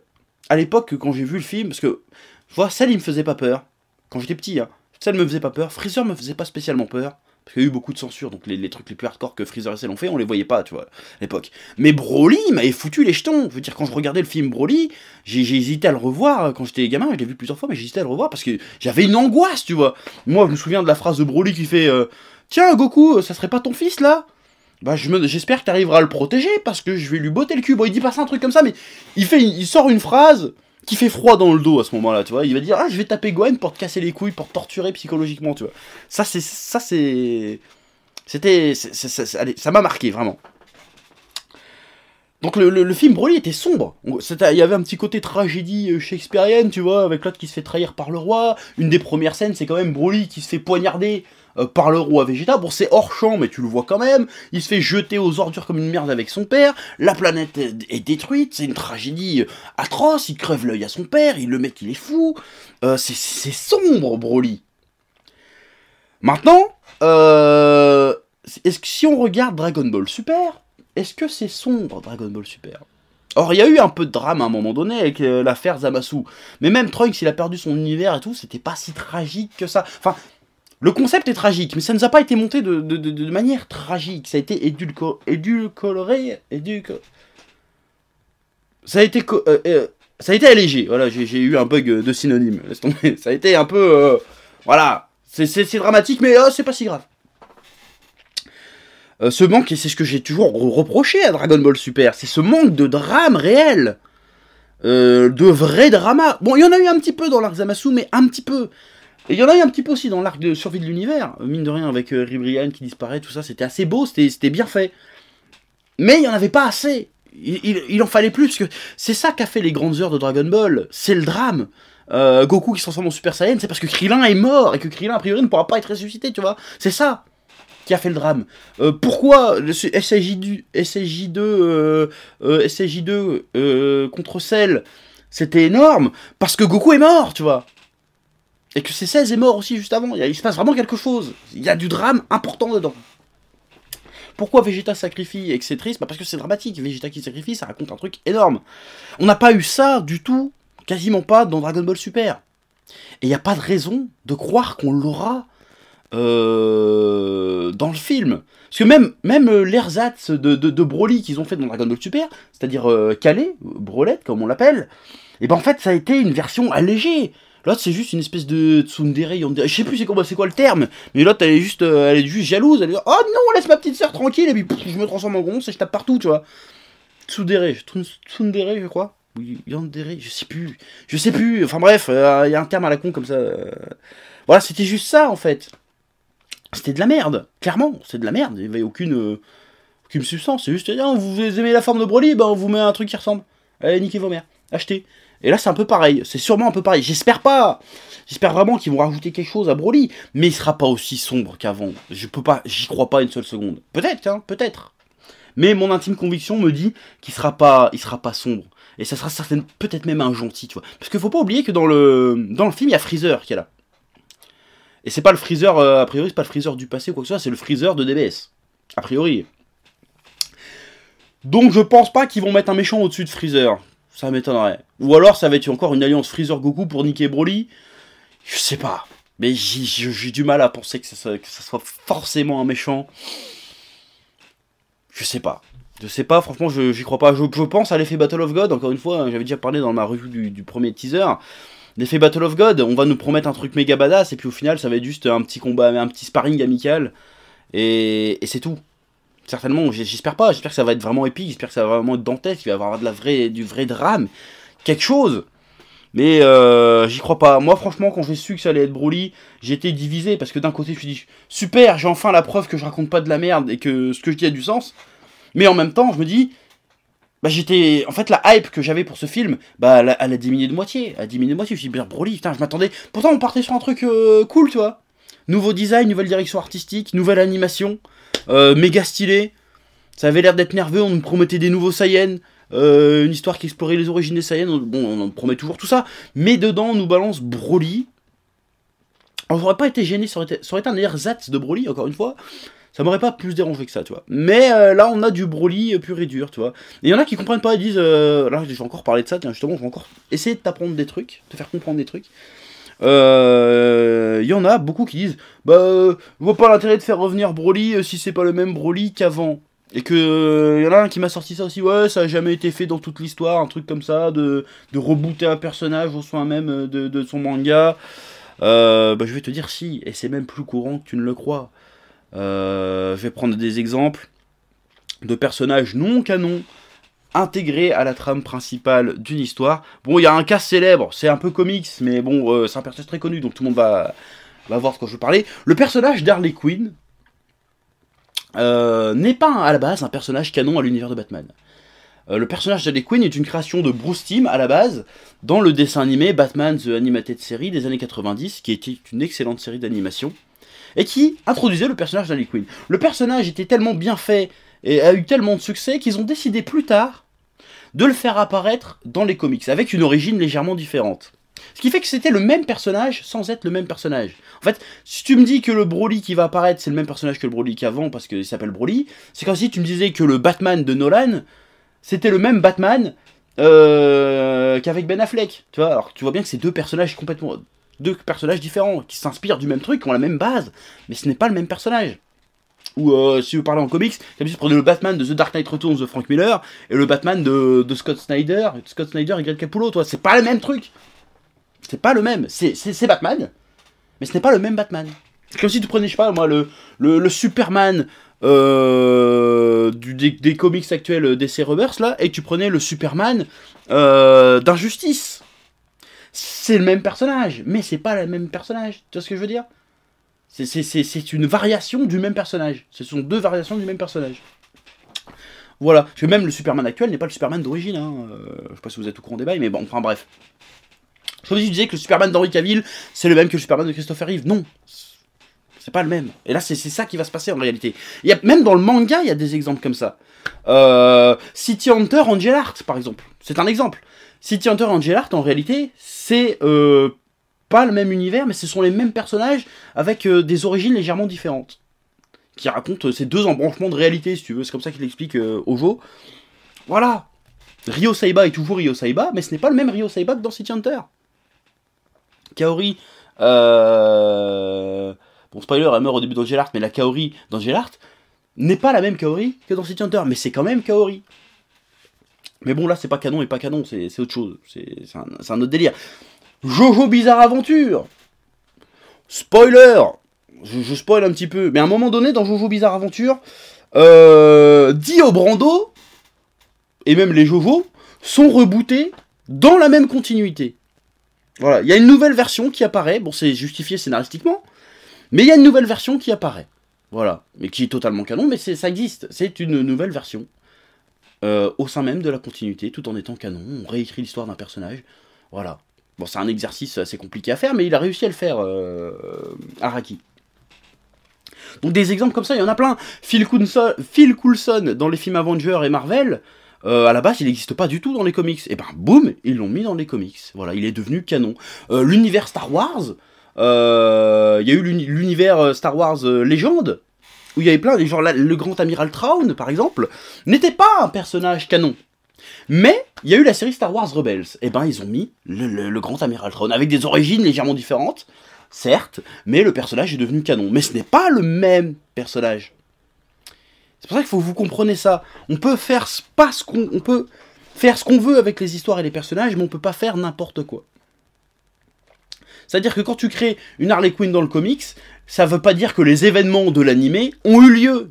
À l'époque, quand j'ai vu le film. Parce que, je vois, Cell, il me faisait pas peur. Quand j'étais petit, hein. Cell me faisait pas peur. Freezer me faisait pas spécialement peur. Parce qu'il y a eu beaucoup de censure. Donc les trucs les plus hardcore que Freezer et Cell ont fait, on les voyait pas, tu vois, à l'époque. Mais Broly m'avait foutu les jetons. Je veux dire, quand je regardais le film Broly, j'ai hésité à le revoir. Quand j'étais gamin, je l'ai vu plusieurs fois, mais j'ai hésité à le revoir parce que j'avais une angoisse, tu vois. Moi, je me souviens de la phrase de Broly qui fait tiens, Goku, ça serait pas ton fils, là? Bah, j'espère que t'arriveras à le protéger parce que je vais lui botter le cul. Bon, il dit pas ça, un truc comme ça, mais il sort une phrase qui fait froid dans le dos à ce moment-là, tu vois. Il va dire, ah, je vais taper Gohan pour te casser les couilles, pour te torturer psychologiquement, tu vois. Ça m'a marqué, vraiment. Donc le film Broly était sombre. Il y avait un petit côté tragédie shakespearienne, tu vois, avec l'autre qui se fait trahir par le roi. Une des premières scènes, c'est quand même Broly qui se fait poignarder par le roi Vegeta. Bon, c'est hors champ, mais tu le vois quand même. Il se fait jeter aux ordures comme une merde avec son père. La planète est détruite. C'est une tragédie atroce. Il crève l'œil à son père. Le mec, il est fou. C'est sombre, Broly. Maintenant, est-ce que si on regarde Dragon Ball Super, est-ce que c'est sombre, Dragon Ball Super? Or, il y a eu un peu de drame à un moment donné avec l'affaire Zamasu. Mais même Trunks, il a perdu son univers et tout, c'était pas si tragique que ça. Enfin, le concept est tragique, mais ça ne nous a pas été monté de manière tragique. Ça a été ça a été allégé. Voilà, j'ai eu un bug de synonyme. Laisse tomber. Ça a été un peu... voilà. C'est dramatique, mais c'est pas si grave. Ce manque, et c'est ce que j'ai toujours reproché à Dragon Ball Super, c'est ce manque de drame réel. De vrai drama. Bon, il y en a eu un petit peu dans l'arc Zamasu, mais un petit peu. Et il y en a eu un petit peu aussi dans l'arc de survie de l'univers. Mine de rien, avec Ribrianne qui disparaît, tout ça, c'était assez beau, c'était bien fait. Mais il n'y en avait pas assez. Il en fallait plus, parce que c'est ça qu'a fait les grandes heures de Dragon Ball. C'est le drame. Goku qui se transforme en Super Saiyan, c'est parce que Krillin est mort, et que Krillin, a priori, ne pourra pas être ressuscité, tu vois. C'est ça qui a fait le drame. Pourquoi SSJ2 contre Cell, c'était énorme? Parce que Goku est mort, tu vois. Et que C16 est mort aussi juste avant. Il se passe vraiment quelque chose. Il y a du drame important dedans. Pourquoi Vegeta sacrifie et que c'est triste? Bah parce que c'est dramatique. Vegeta qui sacrifie, ça raconte un truc énorme. On n'a pas eu ça du tout, quasiment pas, dans Dragon Ball Super. Et il n'y a pas de raison de croire qu'on l'aura dans le film. Parce que même l'ersatz de Broly qu'ils ont fait dans Dragon Ball Super, c'est-à-dire Calais, Brolette comme on l'appelle, et ben en fait ça a été une version allégée. L'autre c'est juste une espèce de tsundere, je sais plus c'est quoi le terme, mais l'autre elle est juste jalouse, elle est oh non laisse ma petite sœur tranquille et puis je me transforme en gonze et je tape partout, tu vois. Tsundere je crois. Oui, yandere, je sais plus, enfin bref, il y a un terme à la con comme ça. Voilà, c'était juste ça en fait. C'était de la merde, clairement, c'est de la merde, il n'y avait aucune substance, c'est juste, vous aimez la forme de Broly, ben on vous met un truc qui ressemble, allez, niquez vos mères, achetez. Et là c'est un peu pareil, c'est sûrement un peu pareil, j'espère vraiment qu'ils vont rajouter quelque chose à Broly, mais il sera pas aussi sombre qu'avant, j'y crois pas une seule seconde, peut-être, hein, peut-être, mais mon intime conviction me dit qu'il sera pas sombre, et ça sera certainement, peut-être même un gentil, tu vois, parce qu'il faut pas oublier que dans le film, il y a Freezer qui est là. Et c'est pas le Freezer, a priori, c'est pas le Freezer du passé ou quoi que ce soit, c'est le Freezer de DBS. A priori. Donc je pense pas qu'ils vont mettre un méchant au-dessus de Freezer. Ça m'étonnerait. Ou alors ça va être encore une alliance Freezer-Goku pour niquer Broly. Je sais pas. Mais j'ai du mal à penser que ça soit forcément un méchant. Je sais pas. Je sais pas, franchement, j'y crois pas. Je pense à l'effet Battle of God, encore une fois, j'avais déjà parlé dans ma revue du premier teaser. L'effet Battle of God, on va nous promettre un truc méga badass, et puis au final, ça va être juste un petit combat, un petit sparring amical, et c'est tout. Certainement, j'espère pas, j'espère que ça va être vraiment épique, j'espère que ça va vraiment être dantesque, qu'il va y avoir du vrai drame, quelque chose. Mais j'y crois pas. Moi, franchement, quand j'ai su que ça allait être Broly, j'étais divisé, parce que d'un côté, je me suis dit, super, j'ai enfin la preuve que je raconte pas de la merde, et que ce que je dis a du sens. Mais en même temps, je me dis, bah j'étais... En fait, la hype que j'avais pour ce film, bah elle a diminué de moitié. Elle a diminué de moitié. Je me suis dit, Broly, putain, je m'attendais... Pourtant, on partait sur un truc cool, tu vois. Nouveau design, nouvelle direction artistique, nouvelle animation, méga stylé. Ça avait l'air d'être nerveux, on nous promettait des nouveaux Saiyans, une histoire qui explorait les origines des Saiyans. Bon, on en promet toujours tout ça. Mais dedans, on nous balance Broly. Alors, j'aurais pas été gêné, ça aurait été un ersatz de Broly, encore une fois. Ça m'aurait pas plus dérangé que ça, tu vois. Mais là, on a du Broly pur et dur, tu vois. Et il y en a qui comprennent pas, ils disent... là, je vais encore parler de ça, tiens, justement, je vais encore essayer de t'apprendre des trucs, te faire comprendre des trucs. Il y en a beaucoup qui disent... Bah, je vois pas l'intérêt de faire revenir Broly si c'est pas le même Broly qu'avant. Et que... il y en a un qui m'a sorti ça aussi, ouais, ça a jamais été fait dans toute l'histoire, un truc comme ça, de rebooter un personnage au soin même de son manga. Bah, je vais te dire si, et c'est même plus courant que tu ne le crois. Je vais prendre des exemples de personnages non canons intégrés à la trame principale d'une histoire. Bon, il y a un cas célèbre, c'est un peu comics, mais bon, c'est un personnage très connu, donc tout le monde va voir de quoi je veux parler. Le personnage d'Harley Quinn n'est pas à la base un personnage canon à l'univers de Batman. Le personnage d'Harley Quinn est une création de Bruce Timm à la base, dans le dessin animé Batman The Animated Series des années 90, qui était une excellente série d'animation, et qui introduisait le personnage d'Harley Quinn. Le personnage était tellement bien fait et a eu tellement de succès qu'ils ont décidé plus tard de le faire apparaître dans les comics, avec une origine légèrement différente. Ce qui fait que c'était le même personnage sans être le même personnage. En fait, si tu me dis que le Broly qui va apparaître, c'est le même personnage que le Broly qu'avant, parce qu'il s'appelle Broly, c'est comme si tu me disais que le Batman de Nolan, c'était le même Batman qu'avec Ben Affleck. Tu vois, alors tu vois bien que c'est deux personnages différents, qui s'inspirent du même truc, qui ont la même base, mais ce n'est pas le même personnage. Ou si vous parlez en comics, comme si vous prenez le Batman de The Dark Knight Returns de Frank Miller, et le Batman de Scott Snyder et Greg Capullo, toi, c'est pas le même truc. C'est pas le même, c'est Batman, mais ce n'est pas le même Batman. C'est comme si tu prenais, je sais pas, moi, le Superman des comics actuels DC Rebirth, là, et tu prenais le Superman d'Injustice. C'est le même personnage, mais c'est pas le même personnage. Tu vois ce que je veux dire? C'est une variation du même personnage. Ce sont deux variations du même personnage. Voilà. Parce que même le Superman actuel n'est pas le Superman d'origine. Hein. Je sais pas si vous êtes au courant des bails, mais bon, enfin bref. Je me disais que le Superman d'Henry Cavill, c'est le même que le Superman de Christopher Reeve. Non. C'est pas le même. Et là, c'est ça qui va se passer en réalité. Même dans le manga, il y a des exemples comme ça. City Hunter Angel Art, par exemple. C'est un exemple. City Hunter Angel Art, en réalité, c'est pas le même univers, mais ce sont les mêmes personnages avec des origines légèrement différentes. Qui racontent ces deux embranchements de réalité, si tu veux. C'est comme ça qu'il explique Ojo. Voilà. Ryo Saiba est toujours Ryo Saiba, mais ce n'est pas le même Ryo Saiba que dans City Hunter. Kaori... Bon, spoiler, elle meurt au début d'Angel Art, mais la Kaori d'Angel Art n'est pas la même Kaori que dans City Hunter, mais c'est quand même Kaori. Mais bon, là, c'est pas canon et pas canon, c'est autre chose. C'est un autre délire. Jojo Bizarre Aventure. Spoiler. Je spoil un petit peu. Mais à un moment donné, dans Jojo Bizarre Aventure, Dio Brando, et même les Jojo, sont rebootés dans la même continuité. Voilà, il y a une nouvelle version qui apparaît. Bon, c'est justifié scénaristiquement, mais il y a une nouvelle version qui apparaît. Voilà, mais qui est totalement canon, mais ça existe. C'est une nouvelle version. Au sein même de la continuité, tout en étant canon. On réécrit l'histoire d'un personnage. Voilà. Bon, c'est un exercice assez compliqué à faire, mais il a réussi à le faire, Araki. Donc des exemples comme ça, il y en a plein. Phil Coulson, dans les films Avengers et Marvel, à la base, il n'existe pas du tout dans les comics. Et ben, boum, ils l'ont mis dans les comics. Voilà, il est devenu canon. L'univers Star Wars, il y a eu l'univers Star Wars Légende, où il y avait plein, genre le grand amiral Thrawn, par exemple, n'était pas un personnage canon. Mais, il y a eu la série Star Wars Rebels. Et ben, ils ont mis le grand amiral Thrawn, avec des origines légèrement différentes, certes, mais le personnage est devenu canon. Mais ce n'est pas le même personnage. C'est pour ça qu'il faut que vous compreniez ça. On peut faire on peut faire ce qu'on veut avec les histoires et les personnages, mais on peut pas faire n'importe quoi. C'est-à-dire que quand tu crées une Harley Quinn dans le comics, ça veut pas dire que les événements de l'animé ont eu lieu.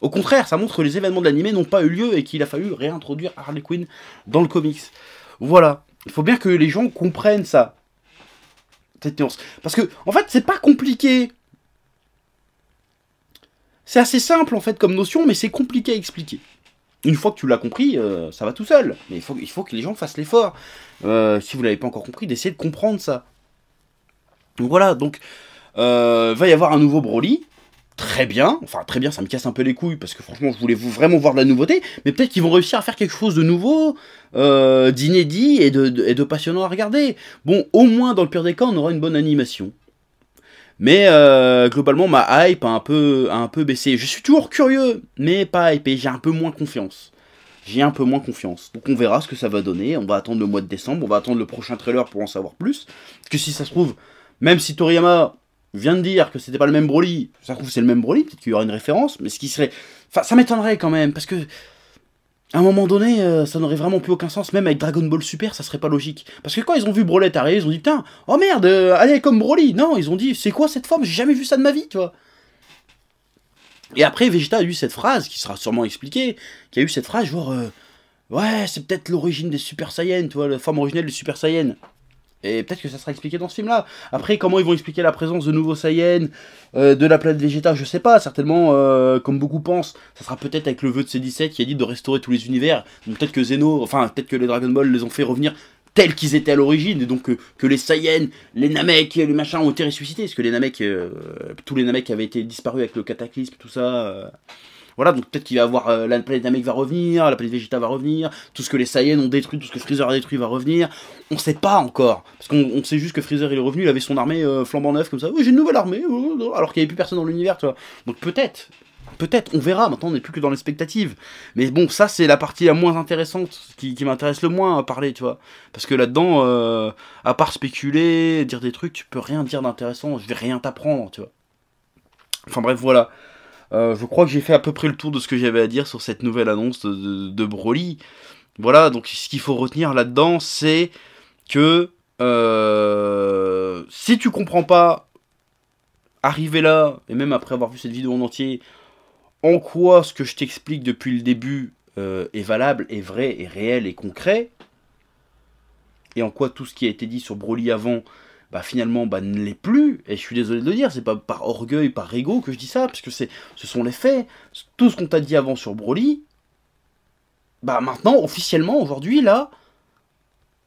Au contraire, ça montre que les événements de l'animé n'ont pas eu lieu et qu'il a fallu réintroduire Harley Quinn dans le comics. Voilà. Il faut bien que les gens comprennent ça. Cette nuance. Parce que, en fait, c'est pas compliqué. C'est assez simple, en fait, comme notion, mais c'est compliqué à expliquer. Une fois que tu l'as compris, ça va tout seul. Mais il faut que les gens fassent l'effort. Si vous l'avez pas encore compris, d'essayer de comprendre ça. Donc voilà, donc, va y avoir un nouveau Broly. Très bien, enfin très bien, ça me casse un peu les couilles, parce que franchement, je voulais vraiment voir de la nouveauté, mais peut-être qu'ils vont réussir à faire quelque chose de nouveau, d'inédit et de passionnant à regarder. Bon, au moins, dans le pire des cas, on aura une bonne animation. Mais globalement, ma hype a un peu baissé. Je suis toujours curieux, mais pas hypé, j'ai un peu moins confiance. Donc on verra ce que ça va donner, on va attendre le mois de décembre, on va attendre le prochain trailer pour en savoir plus. Parce que si ça se trouve, même si Toriyama vient de dire que c'était pas le même Broly, ça se trouve c'est le même Broly, peut-être qu'il y aura une référence, mais ce qui serait... Enfin, ça m'étonnerait quand même, parce que... À un moment donné, ça n'aurait vraiment plus aucun sens, même avec Dragon Ball Super, ça serait pas logique. Parce que quand ils ont vu Broly arriver, ils ont dit, putain, oh merde, allez comme Broly. Non, ils ont dit, c'est quoi cette forme, j'ai jamais vu ça de ma vie, tu vois. Et après, Vegeta a eu cette phrase, qui sera sûrement expliquée, qui a eu cette phrase genre, ouais, c'est peut-être l'origine des Super Saiyans, tu vois, la forme originelle des Super Saiyans. Et peut-être que ça sera expliqué dans ce film-là. Après, comment ils vont expliquer la présence de nouveaux Saiyans, de la planète Vegeta, je sais pas. Certainement, comme beaucoup pensent, ça sera peut-être avec le vœu de C17 qui a dit de restaurer tous les univers. Donc peut-être que peut-être que les Dragon Ball les ont fait revenir tels qu'ils étaient à l'origine. Et donc que les Saiyans, les Namek, les machins ont été ressuscités. Parce que les Namek, tous les Namek avaient été disparus avec le cataclysme, tout ça... Voilà, donc peut-être qu'il va avoir la planète Namek va revenir, la planète Vegeta va revenir, tout ce que les Saiyans ont détruit, tout ce que Freezer a détruit va revenir. On sait pas encore, parce qu'on sait juste que Freezer il est revenu, il avait son armée flambant neuf comme ça. Oui, j'ai une nouvelle armée, alors qu'il n'y avait plus personne dans l'univers, tu vois. Donc peut-être, on verra. Maintenant, on n'est plus que dans l'expectative. Mais bon, ça c'est la partie la moins intéressante, qui m'intéresse le moins à parler, tu vois. Parce que là-dedans, à part spéculer, dire des trucs, tu peux rien dire d'intéressant. Je vais rien t'apprendre, tu vois. Enfin bref, voilà. Je crois que j'ai fait à peu près le tour de ce que j'avais à dire sur cette nouvelle annonce de Broly. Voilà, donc ce qu'il faut retenir là-dedans, c'est que si tu comprends pas, arriver là, et même après avoir vu cette vidéo en entier, en quoi ce que je t'explique depuis le début est valable, est vrai, est réel et concret, et en quoi tout ce qui a été dit sur Broly avant... bah finalement ne l'est plus, et je suis désolé de le dire, c'est pas par orgueil, par ego que je dis ça, parce que ce sont les faits. Tout ce qu'on t'a dit avant sur Broly, bah maintenant, officiellement, aujourd'hui, là,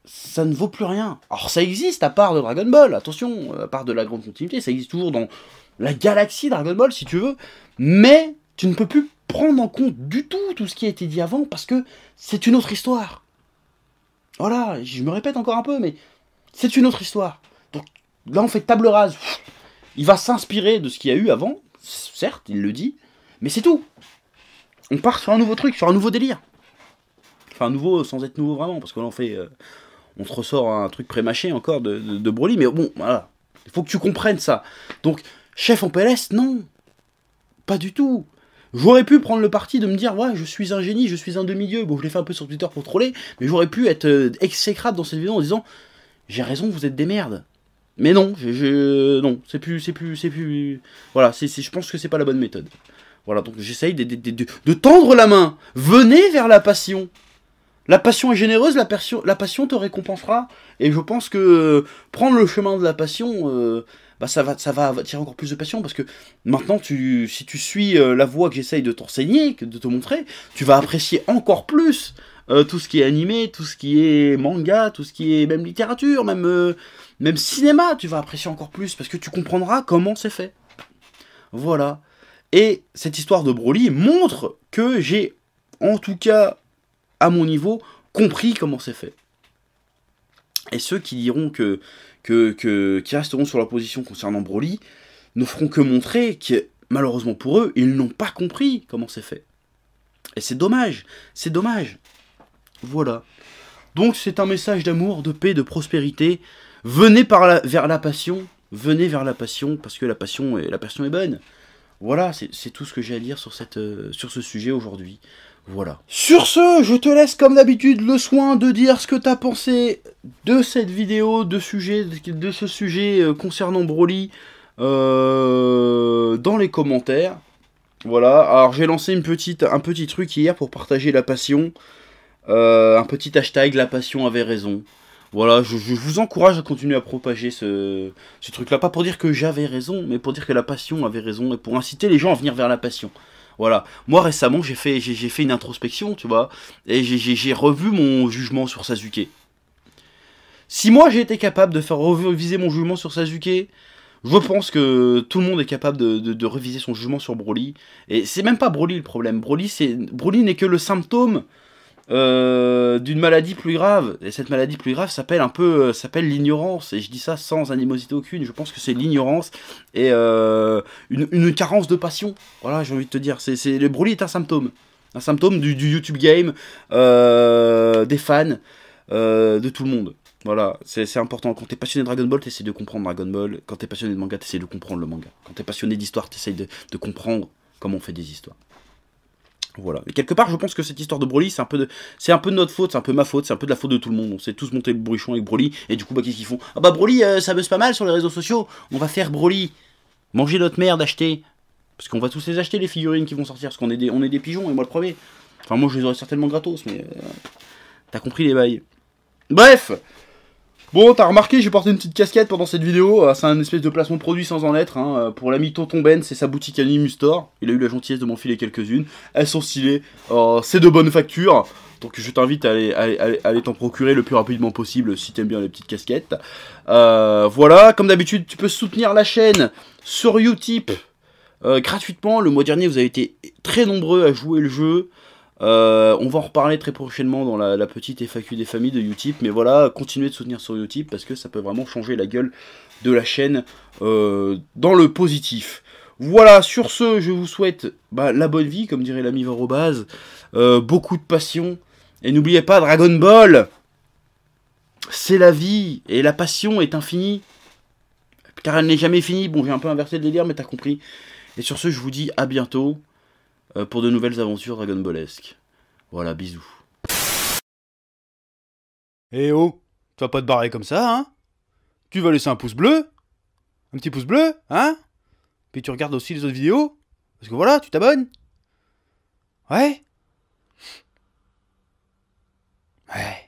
ça ne vaut plus rien. Alors ça existe à part de Dragon Ball, attention, à part de la grande continuité, ça existe toujours dans la galaxie Dragon Ball, si tu veux, mais tu ne peux plus prendre en compte du tout ce qui a été dit avant, parce que c'est une autre histoire. Voilà, je me répète encore un peu, mais c'est une autre histoire. Donc là, on fait table rase. Il va s'inspirer de ce qu'il y a eu avant, certes, il le dit, mais c'est tout. On part sur un nouveau truc, sur un nouveau délire. Enfin, nouveau sans être nouveau vraiment, parce que là, on se ressort un truc pré-mâché encore de Broly, mais bon, voilà. Il faut que tu comprennes ça. Donc, chef en PLS, non. Pas du tout. J'aurais pu prendre le parti de me dire, ouais, je suis un génie, je suis un demi-dieu. Bon, je l'ai fait un peu sur Twitter pour troller, mais j'aurais pu être exécrable dans cette vidéo en disant, j'ai raison, vous êtes des merdes. Mais non, non, c'est plus, voilà, je pense que c'est pas la bonne méthode. Voilà, donc j'essaye de tendre la main. Venez vers la passion. La passion est généreuse, la passion te récompensera. Et je pense que prendre le chemin de la passion, ça va attirer encore plus de passion. Parce que maintenant, si tu suis la voie que j'essaye de t'enseigner, de te montrer, tu vas apprécier encore plus tout ce qui est animé, tout ce qui est manga, tout ce qui est même littérature, même cinéma, tu vas apprécier encore plus. Parce que tu comprendras comment c'est fait. Voilà. Et cette histoire de Broly montre que j'ai, en tout cas, à mon niveau, compris comment c'est fait. Et ceux qui diront qui resteront sur leur position concernant Broly ne feront que montrer que, malheureusement pour eux, ils n'ont pas compris comment c'est fait. Et c'est dommage, c'est dommage. Voilà. Donc c'est un message d'amour, de paix, de prospérité. Venez vers la passion. Venez vers la passion, parce que la passion est bonne. Voilà, c'est tout ce que j'ai à dire sur ce sujet aujourd'hui. Voilà. Sur ce, je te laisse comme d'habitude le soin de dire ce que t'as pensé de cette vidéo, de ce sujet concernant Broly dans les commentaires. Voilà, alors j'ai lancé un petit truc hier pour partager la passion. Un petit hashtag, la passion avait raison. Voilà, je vous encourage à continuer à propager ce truc-là. Pas pour dire que j'avais raison, mais pour dire que la passion avait raison et pour inciter les gens à venir vers la passion. Voilà. Moi, récemment, j'ai fait une introspection, tu vois, et j'ai revu mon jugement sur Sasuke. Si moi, j'ai été capable de faire reviser mon jugement sur Sasuke, je pense que tout le monde est capable de reviser son jugement sur Broly. Et c'est même pas Broly le problème. Broly n'est que le symptôme d'une maladie plus grave. Et cette maladie plus grave s'appelle l'ignorance. Et je dis ça sans animosité aucune. Je pense que c'est l'ignorance et une carence de passion. Voilà, j'ai envie de te dire. Le Broly est un symptôme. Un symptôme du YouTube game, des fans, de tout le monde. Voilà, c'est important. Quand t'es passionné de Dragon Ball, t'essaies de comprendre Dragon Ball. Quand t'es passionné de manga, t'essaies de comprendre le manga. Quand t'es passionné d'histoire, t'essaies de comprendre comment on fait des histoires. Voilà. Et quelque part, je pense que cette histoire de Broly, c'est un peu de notre faute, c'est un peu ma faute, c'est un peu de la faute de tout le monde. On s'est tous monté le bourrichon avec Broly, et du coup, bah, qu'est-ce qu'ils font? Ah bah Broly, ça buzz pas mal sur les réseaux sociaux, on va faire Broly. Manger notre merde, acheter. Parce qu'on va tous les acheter, les figurines qui vont sortir, parce qu'on est des pigeons, et moi le premier. Enfin, moi je les aurais certainement gratos, mais... t'as compris les bails. Bref. Bon, t'as remarqué, j'ai porté une petite casquette pendant cette vidéo. C'est un espèce de placement de produit sans en être. Hein. Pour l'ami Tonton Ben, c'est sa boutique Animus Store. Il a eu la gentillesse de m'en filer quelques-unes. Elles sont stylées. C'est de bonne facture. Donc je t'invite à aller t'en procurer le plus rapidement possible si t'aimes bien les petites casquettes. Voilà, comme d'habitude, tu peux soutenir la chaîne sur Utip gratuitement. Le mois dernier, vous avez été très nombreux à jouer le jeu. On va en reparler très prochainement dans la petite FAQ des familles de Utip, mais voilà, continuez de soutenir sur Utip parce que ça peut vraiment changer la gueule de la chaîne dans le positif. Voilà, sur ce, je vous souhaite la bonne vie, comme dirait l'ami Varobaz, beaucoup de passion, et n'oubliez pas, Dragon Ball, c'est la vie, et la passion est infinie, car elle n'est jamais finie. Bon, j'ai un peu inversé le délire, mais t'as compris. Et sur ce, je vous dis à bientôt. Pour de nouvelles aventures Dragon Ballesques. Voilà, bisous. Eh oh, tu vas pas te barrer comme ça, hein? Tu vas laisser un pouce bleu? Un petit pouce bleu, hein? Puis tu regardes aussi les autres vidéos? Parce que voilà, tu t'abonnes? Ouais? Ouais.